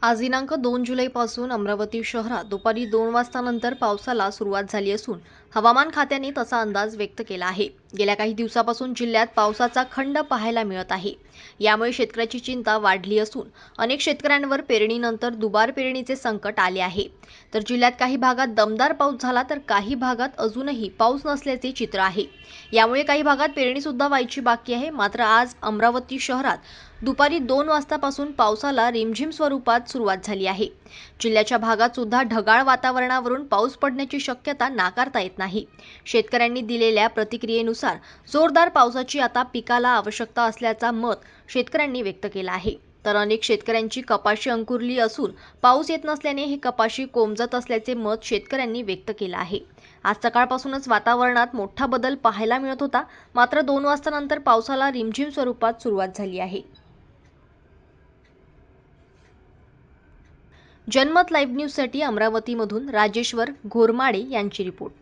आज दिनांक 2 जुलैपासून अमरावती शहरात दुपारी 2 वाजतानंतर पावसाला सुरुवात झाली असून हवामान खात्याने तसा अंदाज व्यक्त केला आहे। गेल्या काही दिवसापासून जिल्ह्यात पावसाचा खंड पाहायला मिळत आहे। यामुळे शेतकऱ्याची चिंता वाढली असून अनेक शेतकऱ्यांवर पेरणीनंतर दुबार पेरणीचे संकट आले आहे। तर जिल्ह्यात काही भागात दमदार पाऊस झाला तर काही भागात अजूनही पाऊस नसल्याचे चित्र आहे। यामुळे काही भागात पेरणी सुद्धा व्हायची बाकी आहे। मात्र आज अमरावती शहरात दुपारी 2 वाजतापासून पावसाला रिमझिम स्वरूपात सुरुवात झाली आहे। जिल्ह्याच्या भागात सुद्धा ढगाळ वातावरणावरून पाऊस पडण्याची शक्यता नाकारता येत नाही। शेतकऱ्यांनी दिलेल्या प्रतिक्रियेनुसार जोरदार पावसाची आता पिकाला आवश्यकता असल्याचा मत शेतकऱ्यांनी व्यक्त केला आहे। तर अनेक शेतकऱ्यांची कपाशी अंकुरली असून पाऊस येत नसल्याने ही कपाशी कोमजत असल्याचे मत शेतकऱ्यांनी व्यक्त केलं आहे। आज सकाळपासूनच वातावरणात मोठा बदल पाहायला मिळत होता। मात्र 2 वाजतानंतर पावसाला रिमझिम स्वरूपात सुरुवात झाली आहे। जनमत लाईव्ह न्यूजसाठी अमरावतीमधून राजेश्वर घोरमाडे यांची रिपोर्ट।